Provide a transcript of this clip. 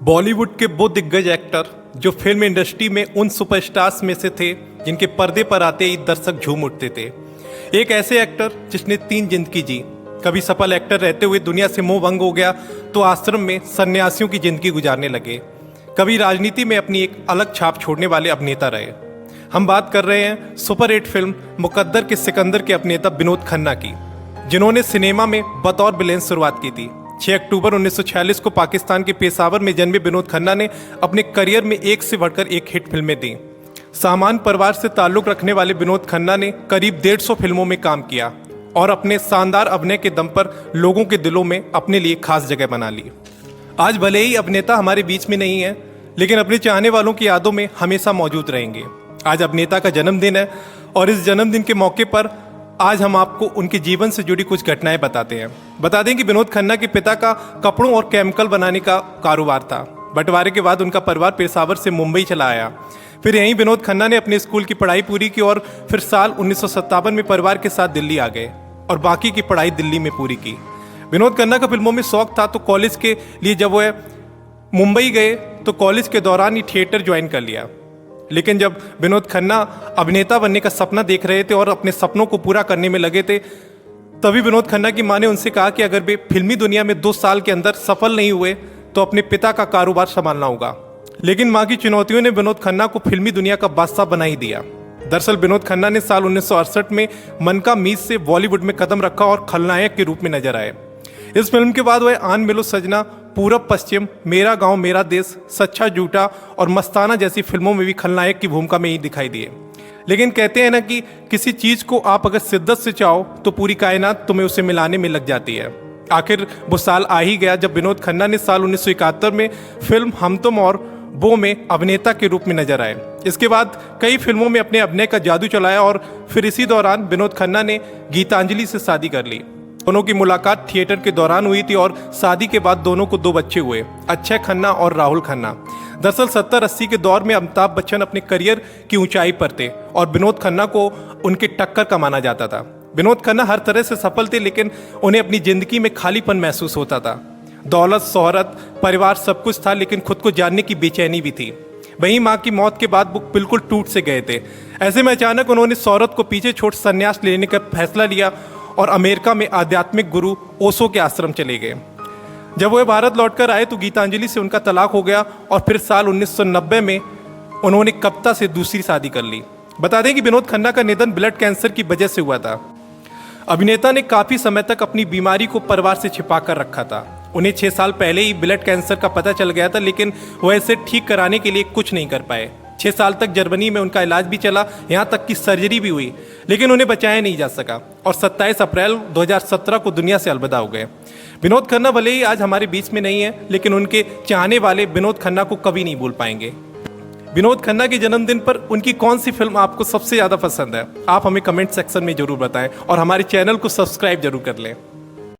बॉलीवुड के वो दिग्गज एक्टर जो फिल्म इंडस्ट्री में उन सुपरस्टार्स में से थे जिनके पर्दे पर आते ही दर्शक झूम उठते थे। एक ऐसे एक्टर जिसने 3 जिंदगी जी। कभी सफल एक्टर रहते हुए दुनिया से मोह भंग हो गया तो आश्रम में सन्यासियों की जिंदगी गुजारने लगे। कभी राजनीति में अपनी एक अलग छाप छोड़ने वाले अभिनेता रहे। हम बात कर रहे हैं सुपर हिट फिल्म मुकद्दर के सिकंदर के अभिनेता विनोद खन्ना की, जिन्होंने सिनेमा में बतौर विलेन शुरुआत की थी। 6 अक्टूबर 1946 को पाकिस्तान के पेशावर में जन्मे विनोद खन्ना ने अपने करियर में एक से बढ़कर एक हिट फिल्में दी। सामान्य परिवार से ताल्लुक रखने वाले विनोद खन्ना ने करीब 150 फिल्मों में काम किया और अपने शानदार अभिनय के दम पर लोगों के दिलों में अपने लिए खास जगह बना ली। आज भले ही अभिनेता हमारे बीच में नहीं है, लेकिन अपने चाहने वालों की यादों में हमेशा मौजूद रहेंगे। आज अभिनेता का जन्मदिन है और इस जन्मदिन के मौके पर आज हम आपको उनके जीवन से जुड़ी कुछ घटनाएं बताते हैं। बता दें कि विनोद खन्ना के पिता का कपड़ों और केमिकल बनाने का कारोबार था। बंटवारे के बाद उनका परिवार पेशावर से मुंबई चला आया। फिर यहीं विनोद खन्ना ने अपने स्कूल की पढ़ाई पूरी की और फिर साल 1957 में परिवार के साथ दिल्ली आ गए और बाकी की पढ़ाई दिल्ली में पूरी की। विनोद खन्ना का फिल्मों में शौक था तो कॉलेज के लिए जब वह मुंबई गए तो कॉलेज के दौरान ही थिएटर ज्वाइन कर लिया। लेकिन जब विनोद खन्ना अभिनेता बनने का सपना देख रहे थे और अपने सपनों को पूरा करने में लगे थे, तभी विनोद खन्ना की मां ने उनसे कहा कि अगर वे फिल्मी दुनिया में 2 साल के अंदर सफल नहीं हुए तो अपने पिता का कारोबार संभालना होगा। लेकिन मां की चुनौतियों ने विनोद खन्ना को फिल्मी दुनिया का बादशाह बना ही दिया। दरअसल विनोद खन्ना ने साल 1968 में मन का मीत से बॉलीवुड में कदम रखा और खलनायक के रूप में नजर आए। इस फिल्म के बाद वह आन मिलो सजना, पूरब पश्चिम, मेरा गांव मेरा देश, सच्चा झूठा और मस्ताना जैसी फिल्मों में भी खलनायक की भूमिका में ही दिखाई दिए। लेकिन कहते हैं ना कि किसी चीज को आप अगर शिद्दत से चाहो तो पूरी कायनात तुम्हें उसे मिलाने में लग जाती है। आखिर वो साल आ ही गया जब विनोद खन्ना ने साल 1971 में फिल्म हम तुम और वो में अभिनेता के रूप में नजर आए। इसके बाद कई फिल्मों में अपने अभिनय का जादू चलाया और फिर इसी दौरान विनोद खन्ना ने गीतांजलि से शादी कर ली। दोनों की मुलाकात थिएटर के दौरान हुई थी और शादी के बाद दोनों को 2 बच्चे हुए, अक्षय खन्ना और राहुल खन्ना। दरअसल 70-80 के दौर में अमिताभ बच्चन अपने करियर की ऊंचाई पर थे और विनोद खन्ना को उनके टक्कर का माना जाता था। विनोद खन्ना हर तरह से सफल थे, लेकिन उन्हें अपनी जिंदगी में खालीपन महसूस होता था। दौलत, शोहरत, परिवार सब कुछ था, लेकिन खुद को जानने की बेचैनी भी थी। वहीं माँ की मौत के बाद वो बिल्कुल टूट से गए थे। ऐसे में अचानक उन्होंने शोहरत को पीछे छोड़ संन्यास लेने का फैसला लिया और अमेरिका में आध्यात्मिक गुरु ओशो के आश्रम चले गए। जब वह भारत लौटकर आए तो गीतांजलि से उनका तलाक हो गया और फिर साल 1990 में उन्होंने कविता से दूसरी शादी कर ली। बता दें कि विनोद खन्ना का निधन ब्लड कैंसर की वजह से हुआ था। अभिनेता ने काफी समय तक अपनी बीमारी को परिवार से छिपा कर रखा था। उन्हें 6 साल पहले ही ब्लड कैंसर का पता चल गया था, लेकिन वह इसे ठीक कराने के लिए कुछ नहीं कर पाए। 6 साल तक जर्मनी में उनका इलाज भी चला, यहाँ तक कि सर्जरी भी हुई, लेकिन उन्हें बचाया नहीं जा सका और 27 अप्रैल 2017 को दुनिया से अलविदा हो गए। विनोद खन्ना भले ही आज हमारे बीच में नहीं है, लेकिन उनके चाहने वाले विनोद खन्ना को कभी नहीं भूल पाएंगे। विनोद खन्ना के जन्मदिन पर उनकी कौन सी फिल्म आपको सबसे ज़्यादा पसंद है? आप हमें कमेंट सेक्शन में जरूर बताएं और हमारे चैनल को सब्सक्राइब जरूर कर लें।